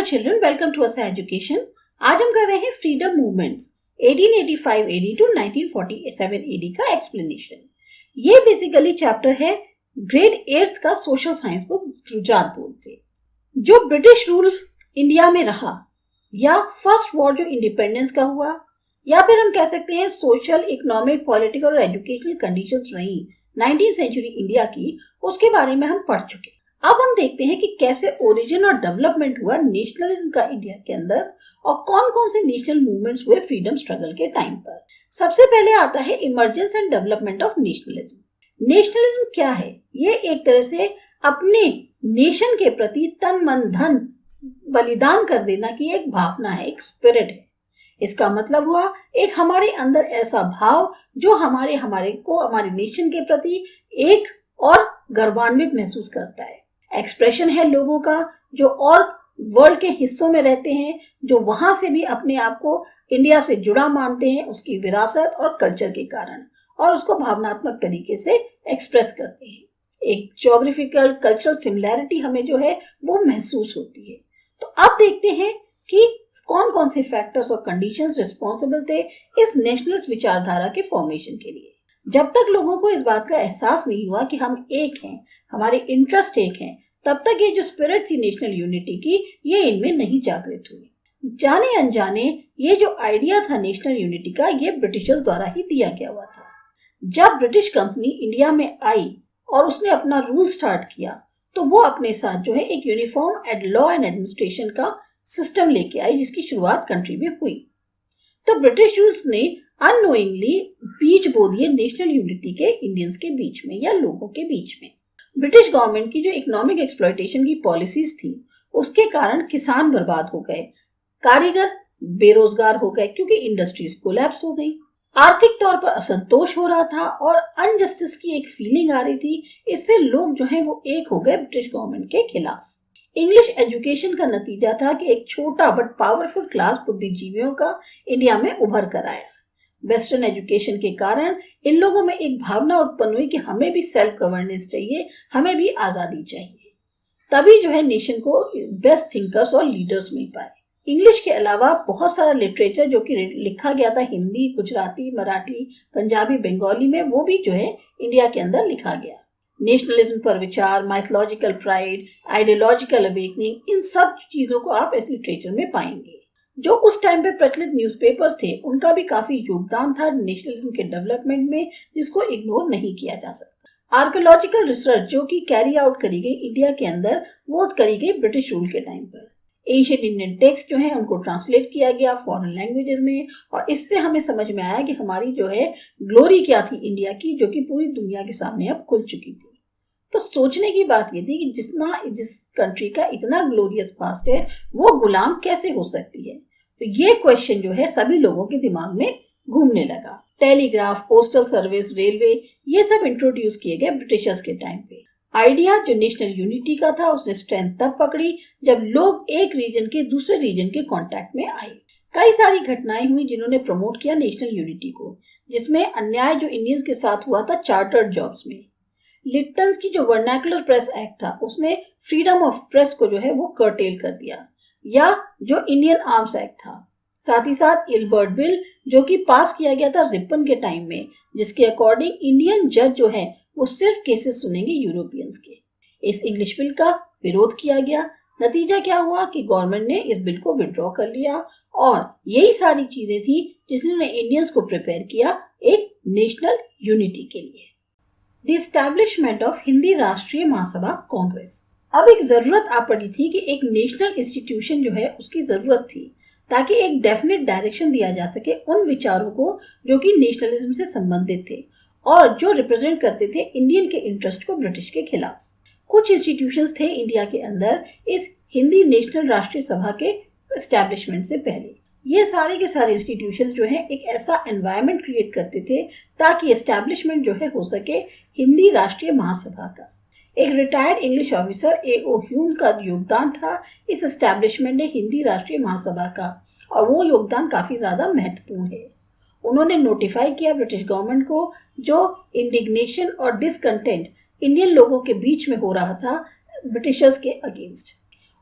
children, welcome to Asa Education. आज हम कर रहे हैं freedom movements 1885 AD to 1947 AD का एक्सप्लेनेशन। ये बेसिकली चैप्टर है ग्रेड 8th का social science book Gujarat board से। जो ब्रिटिश रूल इंडिया में रहा या फर्स्ट वॉर जो इंडिपेंडेंस का हुआ या फिर हम कह सकते हैं सोशल, इकोनॉमिक, पॉलिटिकल और एजुकेशनल कंडीशंस रही 19th सेंचुरी इंडिया की, उसके बारे में हम पढ़ चुके। अब हम देखते हैं कि कैसे ओरिजिन और डेवलपमेंट हुआ नेशनलिज्म का इंडिया के अंदर और कौन कौन से नेशनल मूवमेंट्स हुए फ्रीडम स्ट्रगल के टाइम पर। सबसे पहले आता है emergence and development of nationalism. Nationalism क्या है? ये एक तरह से अपने नेशन के प्रति तन मन धन बलिदान कर देना की एक भावना है, एक स्पिरिट है। इसका मतलब हुआ एक हमारे अंदर ऐसा भाव जो हमारे नेशन के प्रति एक और गर्वान्वित महसूस करता है। एक्सप्रेशन है लोगों का जो और वर्ल्ड के हिस्सों में रहते हैं, जो वहां से भी अपने आप को इंडिया से जुड़ा मानते हैं उसकी विरासत और कल्चर के कारण, और उसको भावनात्मक तरीके से एक्सप्रेस करते हैं। एक ज्योग्राफिकल कल्चरल सिमिलैरिटी हमें जो है वो महसूस होती है। तो अब देखते हैं कि कौन कौन से फैक्टर्स और कंडीशंस रिस्पॉन्सिबल थे इस नेशनलिस्ट विचारधारा के फॉर्मेशन के लिए। जब तक लोगों को इस बात का एहसास नहीं हुआ कि हम एक हैं, हमारे इंटरेस्ट एक हैं, तब तक ये जो स्पिरिट थी नेशनल यूनिटी की, ये इनमें नहीं जागृत हुई। जाने अनजाने ये जो आइडिया था नेशनल यूनिटी का, ये ब्रिटिशर्स द्वारा ही दिया गया हुआ था। जब ब्रिटिश कंपनी इंडिया में आई और उसने अपना रूल स्टार्ट किया, तो वो अपने साथ जो है एक यूनिफॉर्म लॉ एंड एडमिनिस्ट्रेशन का सिस्टम लेके आई, जिसकी शुरुआत कंट्री में हुई। तो ब्रिटिश रूल्स ने अननोइंगली बीज बो दिए नेशनल यूनिटी के इंडियंस के बीच में या लोगों के बीच में। ब्रिटिश गवर्नमेंट की जो इकोनॉमिक एक्सप्लॉयटेशन की पॉलिसीज थी, उसके कारण किसान बर्बाद हो गए, कारीगर बेरोजगार हो गए क्योंकि इंडस्ट्रीज कोलैप्स हो गई, आर्थिक तौर पर असंतोष हो रहा था और अनजस्टिस की एक फीलिंग आ रही थी। इससे लोग जो है वो एक हो गए ब्रिटिश गवर्नमेंट के खिलाफ। इंग्लिश एजुकेशन का नतीजा था कि एक छोटा बट पावरफुल क्लास बुद्धिजीवियों का इंडिया में उभर कर आया। वेस्टर्न एजुकेशन के कारण इन लोगों में एक भावना उत्पन्न हुई कि हमें भी सेल्फ गवर्नेंस चाहिए, हमें भी आजादी चाहिए। तभी जो है नेशन को बेस्ट थिंकर्स और लीडर्स मिल पाए। इंग्लिश के अलावा बहुत सारा लिटरेचर जो कि लिखा गया था हिंदी, गुजराती, मराठी, पंजाबी, बंगाली में, वो भी जो है इंडिया के अंदर लिखा गया। नेशनलिज्म पर विचार, माइथोलॉजिकल प्राइड, आइडियोलॉजिकल अवेकनिंग, इन सब चीजों को आप इस लिटरेचर में पाएंगे। जो उस टाइम पे प्रचलित न्यूज़पेपर्स थे, उनका भी काफी योगदान था नेशनलिज्म के डेवलपमेंट में, जिसको इग्नोर नहीं किया जा सकता। आर्कियोलॉजिकल रिसर्च जो कि कैरी आउट करी गई इंडिया के अंदर, वो करी गई ब्रिटिश रूल के टाइम पर। एंशिएंट इंडियन टेक्स्ट जो है उनको ट्रांसलेट किया गया फॉरेन लैंग्वेजेस में, और इससे हमें समझ में आया कि हमारी जो है ग्लोरी क्या थी इंडिया की, जो कि पूरी दुनिया के सामने अब खुल चुकी थी। तो सोचने की बात ये थी कि जिस कंट्री का इतना ग्लोरियस पास्ट है, वो गुलाम कैसे हो सकती है। तो ये क्वेश्चन जो है सभी लोगों के दिमाग में घूमने लगा। टेलीग्राफ, पोस्टल सर्विस, रेलवे, ये सब इंट्रोड्यूस किए गए ब्रिटिशर्स के टाइम पे। आइडिया जो नेशनल यूनिटी का था, उसने स्ट्रेंथ तब पकड़ी जब लोग एक रीजन के दूसरे रीजन के कांटेक्ट में आए। कई सारी घटनाएं हुई जिन्होंने प्रमोट किया नेशनल यूनिटी को, जिसमें अन्याय जो इंडियंस के साथ हुआ था चार्टर्ड जॉब्स में। लिप्टन्स की जो वर्नाकुलर प्रेस एक्ट था, उसमें फ्रीडम ऑफ प्रेस को जो है वो कर्टेल कर दिया, या जो इंडियन आर्म्स एक्ट था। साथ ही साथ इल्बर्ट बिल जो कि पास किया गया था रिपन के टाइम में, जिसके अकॉर्डिंग इंडियन जज जो है वो सिर्फ केसेस सुनेंगे यूरोपियंस के। इस इंग्लिश बिल का विरोध किया गया। नतीजा क्या हुआ कि गवर्नमेंट ने इस बिल को विड्रॉ कर लिया, और यही सारी चीजें थी जिसने इंडियंस को प्रिपेयर किया एक नेशनल यूनिटी के लिए। द एस्टैब्लिशमेंट ऑफ हिंदी राष्ट्रीय महासभा कांग्रेस। अब एक जरूरत आ पड़ी थी कि एक नेशनल इंस्टीट्यूशन जो है उसकी जरूरत थी, ताकि एक डेफिनेट डायरेक्शन दिया जा सके उन विचारों को जो कि नेशनलिज्म से संबंधित थे और जो रिप्रेजेंट करते थे इंडियन के इंटरेस्ट को ब्रिटिश के खिलाफ। कुछ इंस्टीट्यूशंस थे इंडिया के अंदर इस हिंदी नेशनल राष्ट्रीय सभा के एस्टैब्लिशमेंट से पहले। ये सारे के सारे इंस्टीट्यूशंस जो है एक ऐसा एनवायरनमेंट क्रिएट करते थे ताकि एस्टैब्लिशमेंट जो है हो सके हिंदी राष्ट्रीय महासभा का। एक retired English officer A.O. Hume का योगदान था इस एस्टैब्लिशमेंट ने हिंदी राष्ट्रीय महासभा का, और वो योगदान काफी ज्यादा महत्वपूर्ण है। उन्होंने नोटिफाई किया ब्रिटिश गवर्नमेंट को जो इंडिग्नेशन और डिसकंटेंट इंडियन लोगों के बीच में हो रहा था ब्रिटिशर्स के अगेंस्ट।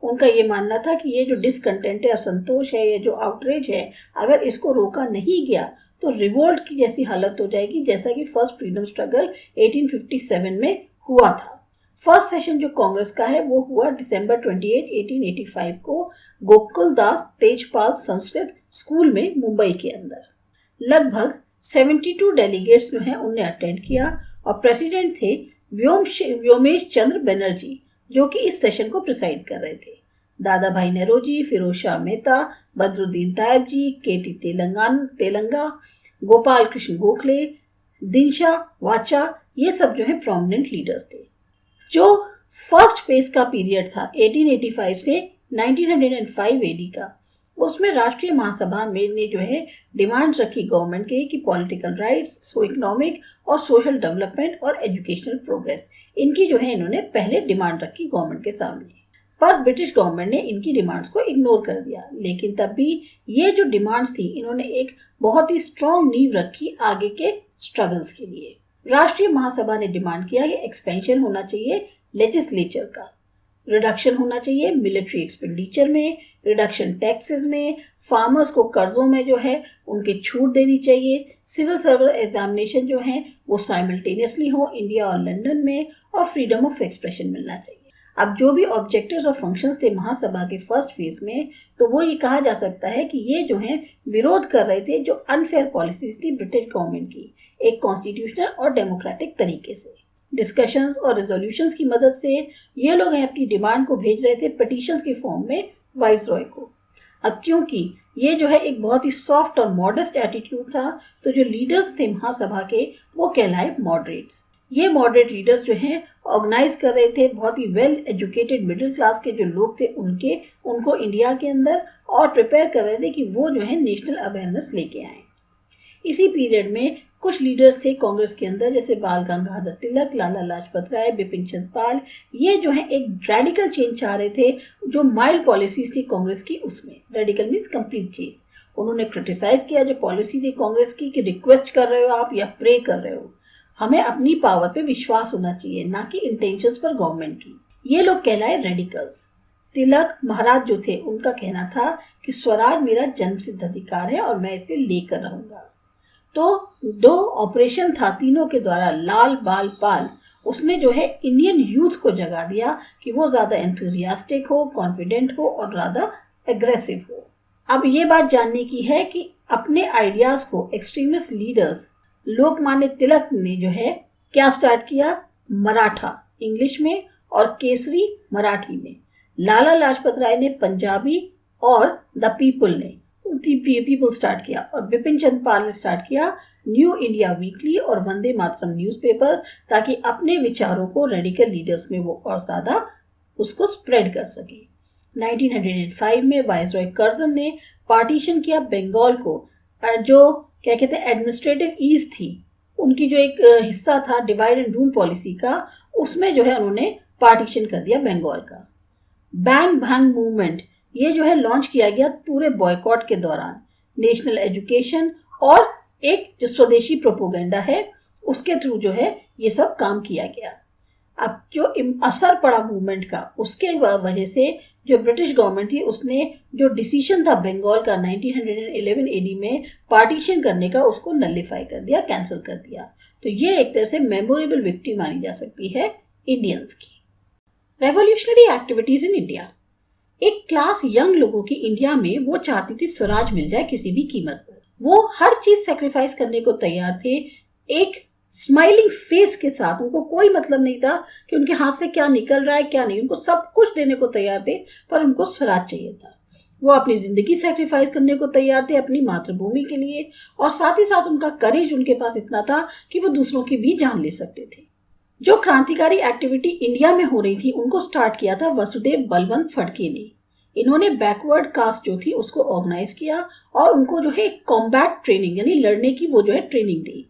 उनका ये मानना था कि ये जो डिसकंटेंट है, असंतोष है, ये जो आउटरेज है, अगर इसको रोका नहीं गया तो रिवोल्ट की जैसी हालत हो जाएगी जैसा कि फर्स्ट फ्रीडम स्ट्रगल 1857 में हुआ था। फर्स्ट सेशन जो कांग्रेस का है वो हुआ दिसंबर 28, 1885 को गोकुल दास तेजपाल संस्कृत स्कूल में मुंबई के अंदर। लगभग 72 डेलीगेट्स जो हैं उनने अटेंड किया और प्रेसिडेंट थे व्योमेश चंद्र बनर्जी, जो कि इस सेशन को प्रिसाइड कर रहे थे। दादा भाई नौरोजी, फिरोज शाह मेहता, बदरुद्दीन तायब जी, केटी तेलंगा, गोपाल कृष्ण गोखले, दिनशा वाचा, ये सब जो है प्रोमिनेंट लीडर्स थे। जो फर्स्ट फेज का पीरियड था 1885 से 1905 एडी का, उसमें राष्ट्रीय महासभा में ने जो है डिमांड्स रखी गवर्नमेंट के कि पॉलिटिकल राइट्स, सो इकोनॉमिक और सोशल डेवलपमेंट और एजुकेशनल प्रोग्रेस, इनकी जो है इन्होंने पहले डिमांड रखी गवर्नमेंट के सामने। पर ब्रिटिश गवर्नमेंट ने इनकी डिमांड्स को इग्नोर कर दिया। लेकिन तब भी ये जो डिमांड्स थी, इन्होंने एक बहुत ही स्ट्रॉन्ग नींव रखी आगे के स्ट्रगल्स के लिए। राष्ट्रीय महासभा ने डिमांड किया कि एक्सपेंशन होना चाहिए लेजिस्लेचर का, रिडक्शन होना चाहिए मिलिट्री एक्सपेंडिचर में, रिडक्शन टैक्सेस में, फार्मर्स को कर्जों में जो है उनके छूट देनी चाहिए, सिविल सर्विस एग्जामिनेशन जो है वो साइमल्टेनियसली हो इंडिया और लंदन में, और फ्रीडम ऑफ एक्सप्रेशन मिलना चाहिए। अब जो भी ऑब्जेक्टिव्स और फंक्शंस थे महासभा के फर्स्ट फेज में, तो वो ये कहा जा सकता है कि ये जो है विरोध कर रहे थे जो अनफेयर पॉलिसीज थी ब्रिटिश गवर्नमेंट की, एक कॉन्स्टिट्यूशनल और डेमोक्रेटिक तरीके से। डिस्कशंस और रेजोल्यूशंस की मदद से ये लोग अपनी डिमांड को भेज रहे थे पिटीशंस की फॉर्म में वाइसरॉय को। अब क्योंकि ये जो है एक बहुत ही सॉफ्ट और मॉडेस्ट एटीट्यूड था, तो जो लीडर्स थे महासभा के वो कहलाए मॉडरेट्स। ये मॉडरेट लीडर्स जो हैं ऑर्गेनाइज कर रहे थे बहुत ही वेल एजुकेटेड मिडिल क्लास के जो लोग थे उनको इंडिया के अंदर, और प्रिपेयर कर रहे थे कि वो जो है नेशनल अवेयरनेस लेके आए। इसी पीरियड में कुछ लीडर्स थे कांग्रेस के अंदर, जैसे बाल गंगाधर तिलक, लाला लाजपत राय, बिपिन चंद्र पाल। ये जो है एक रेडिकल चेंज चाह रहे थे। जो माइल्ड पॉलिसीज थी कांग्रेस की, उसमें रेडिकल मीन्स कंप्लीट चेंज। उन्होंने क्रिटिसाइज किया जो पॉलिसी थी कांग्रेस की कि रिक्वेस्ट कर रहे हो आप या प्रे कर रहे हो, हमें अपनी पावर पे विश्वास होना चाहिए, ना कि इंटेंशंस पर गवर्नमेंट की। ये लोग कहलाए रेडिकल्स। तिलक महाराज जो थे उनका कहना था कि स्वराज मेरा जन्मसिद्ध अधिकार है और मैं इसे लेकर रहूंगा। तो दो ऑपरेशन था तीनों के द्वारा, लाल बाल पाल, उसने जो है इंडियन यूथ को जगा दिया कि वो ज्यादा एंथुजियास्टिक हो, कॉन्फिडेंट हो और ज्यादा एग्रेसिव हो। अब ये बात जानने की है कि अपने आइडियाज को एक्सट्रीमिस्ट लीडर्स लोकमान्य तिलक ने जो है क्या स्टार्ट किया, मराठा इंग्लिश में और केसरी मराठी में। लाला लाजपत राय ने पंजाबी और द पीपल ने पीपल स्टार्ट किया, और बिपिन चंद्र पाल ने स्टार्ट किया न्यू इंडिया वीकली और वंदे मातरम न्यूज़पेपर, ताकि अपने विचारों को रेडिकल लीडर्स में वो और ज्यादा उसको स्प्रेड कर सके। 1905 में वाइसरॉय कर्जन ने पार्टीशन किया बंगाल को, जो क्या कहते हैं एडमिनिस्ट्रेटिव ईज थी उनकी, जो एक हिस्सा था डिवाइड एंड रूल पॉलिसी का, उसमें जो है उन्होंने पार्टीशन कर दिया बंगाल का। बैंग भांग मूवमेंट ये जो है लॉन्च किया गया पूरे बॉयकॉट के दौरान। नेशनल एजुकेशन और एक जो स्वदेशी प्रोपोगेंडा है उसके थ्रू जो है ये सब काम किया गया। अब जो असर पड़ा मूवमेंट का, उसके वजह से जो ब्रिटिश गवर्नमेंट थी उसने जो डिसीजन था बंगाल का 1911 एडी में पार्टीशन करने का, उसको नलिफाई कर दिया, कैंसिल कर दिया। तो ये एक तरह से मेमोरेबल विक्ट्री मानी जा सकती है इंडियंस की। Revolutionary activities in India. एक क्लास यंग लोगों की इंडिया में वो चाहती थी स्वराज मिल जाए किसी भी कीमत पर। वो हर चीज सेक्रीफाइस करने को तैयार थे, एक स्माइलिंग फेस के साथ। उनको कोई मतलब नहीं था कि उनके हाथ से क्या निकल रहा है क्या नहीं, उनको सब कुछ देने को तैयार थे, पर उनको स्वराज चाहिए था। वो अपनी जिंदगी सेक्रीफाइस करने को तैयार थे अपनी मातृभूमि के लिए, और साथ ही साथ उनका करेज उनके पास इतना था कि वो दूसरों की भी जान ले सकते थे। जो क्रांतिकारी एक्टिविटी इंडिया में हो रही थी उनको स्टार्ट किया था वसुदेव बलवंत फड़के ने। इन्होंने बैकवर्ड कास्ट जो थी उसको ऑर्गेनाइज किया और उनको जो है कॉम्बैट ट्रेनिंग यानी लड़ने की वो जो है ट्रेनिंग दी।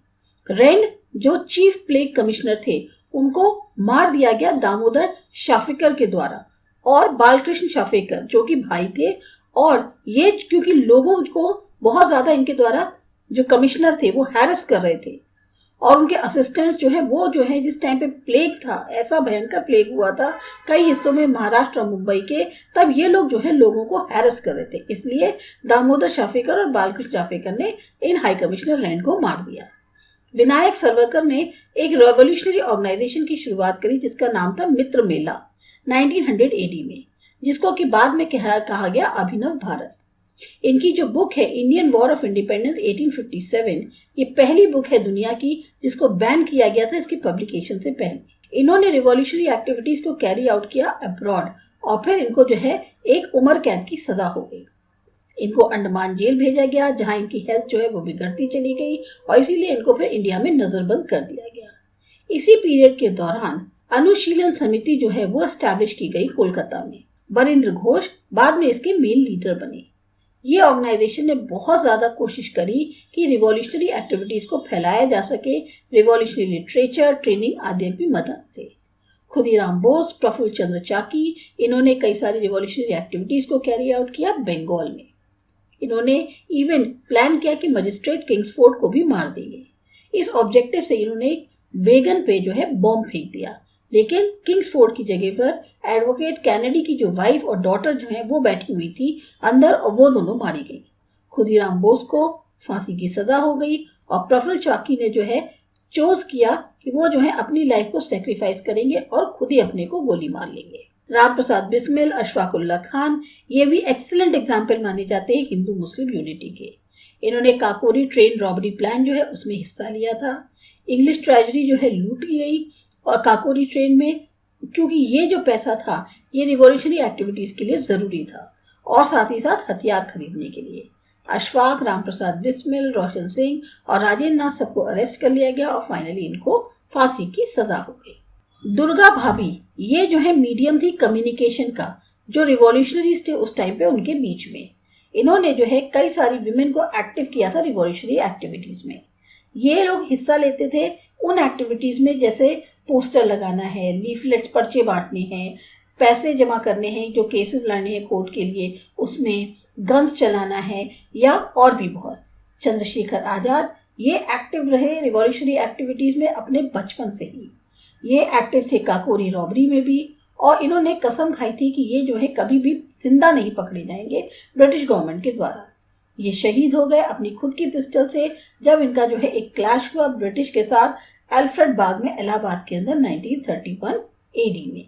रेंड जो चीफ प्लेग कमिश्नर थे उनको मार दिया गया दामोदर शाफेकर के द्वारा, और बालकृष्ण शाफेकर जो कि भाई थे, और ये क्योंकि लोगों को बहुत ज्यादा इनके द्वारा जो कमिश्नर थे वो हैरेस कर रहे थे, और उनके असिस्टेंट्स जो है वो जो है जिस टाइम पे प्लेग था, ऐसा भयंकर प्लेग हुआ था कई हिस्सों में महाराष्ट्र और मुंबई के, तब ये लोग जो है लोगों को हैरेस कर रहे थे। इसलिए दामोदर शाफेकर और बालकृष्ण जाफेकर ने इन हाई कमिश्नर रैंड को मार दिया। विनायक सरवरकर ने एक रेवोल्यूशनरी ऑर्गेनाइजेशन की शुरुआत करी जिसका नाम था मित्र मेला 1900 एडी में, जिसको कि बाद में कहा गया अभिनव भारत। इनकी जो बुक है इंडियन वॉर ऑफ इंडिपेंडेंस 1857, ये पहली बुक है दुनिया की जिसको बैन किया गया था इसकी पब्लिकेशन से पहले। इन्होंने रिवॉल्यूशनरी एक्टिविटीज को कैरी आउट किया अब्रॉड और फिर इनको जो है एक उम्र कैद की सजा हो गई। इनको अंडमान जेल भेजा गया जहां इनकी हेल्थ जो है वो बिगड़ती चली गई और इसीलिए इनको फिर इंडिया में नजरबंद कर दिया गया। इसी पीरियड के दौरान अनुशीलन समिति जो है वो एस्टैब्लिश की गई कोलकाता में। बरिंद्र घोष बाद में इसके मेन लीडर बने। ये ऑर्गेनाइजेशन ने बहुत ज्यादा कोशिश करी कि रिवॉल्यूशनरी एक्टिविटीज को फैलाया जा सके, रिवॉल्यूशनरी लिटरेचर, ट्रेनिंग आदि की मदद से। खुदीराम बोस, प्रफुल्ल चंद्र चाकी, इन्होंने कई सारी रिवॉल्यूशनरी एक्टिविटीज को कैरी आउट किया बंगाल में। इन्होंने इवन प्लान किया कि मजिस्ट्रेट किंग्सफोर्ड को भी मार देंगे। इस ऑब्जेक्टिव से इन्होंने वेगन पे जो है बॉम्ब फेंक दिया, लेकिन किंग्सफोर्ड की जगह पर एडवोकेट कैनेडी की जो वाइफ और डॉटर जो है वो बैठी हुई थी अंदर और वो दोनों मारी गई। खुदीराम बोस को फांसी की सजा हो गई और प्रफुल्ल चाकी ने जो है चोज किया कि वो जो है अपनी लाइफ को सेक्रीफाइस करेंगे और खुद ही अपने को गोली मार लेंगे। राम प्रसाद बिस्मिल, अशफाक उल्लाह खान, ये भी एक्सीलेंट एग्जाम्पल माने जाते हैं हिंदू मुस्लिम यूनिटी के। इन्होंने काकोरी ट्रेन रॉबरी प्लान जो है उसमें हिस्सा लिया था। इंग्लिश ट्रेजरी जो है लूट की गई और काकोरी ट्रेन में, क्योंकि ये जो पैसा था ये रिवॉल्यूशनरी एक्टिविटीज के लिए जरूरी था और साथ ही साथ हथियार खरीदने के लिए। अशफाक, राम प्रसाद बिस्मिल, रोशन सिंह और राजेंद्र नाथ सबको अरेस्ट कर लिया गया और फाइनली इनको फांसी की सजा हो गई। दुर्गा भाभी ये जो है मीडियम थी कम्युनिकेशन का, जो रिवॉल्यूशनरीज थे उस टाइम पे उनके बीच में। इन्होंने जो है कई सारी विमेन को एक्टिव किया था रिवॉल्यूशनरी एक्टिविटीज में। ये लोग हिस्सा लेते थे उन एक्टिविटीज में जैसे पोस्टर लगाना है, लीफलेट्स पर्चे बांटने हैं, पैसे जमा करने हैं, जो केसेस लड़ने हैं कोर्ट के लिए उसमें, गन्स चलाना है या और भी बहुत। चंद्रशेखर आजाद ये एक्टिव रहे रिवॉल्यूशनरी एक्टिविटीज में अपने बचपन से ही। ये एक्टिव थे काकोरी रॉबरी में भी और इन्होंने कसम खाई थी कि ये जो है कभी भी जिंदा नहीं पकड़े जाएंगे ब्रिटिश गवर्नमेंट के द्वारा। ये शहीद हो गए अपनी खुद की पिस्टल से जब इनका जो है एक क्लैश हुआ ब्रिटिश के साथ अल्फ्रेड बाग में इलाहाबाद के अंदर 1931 एडी में।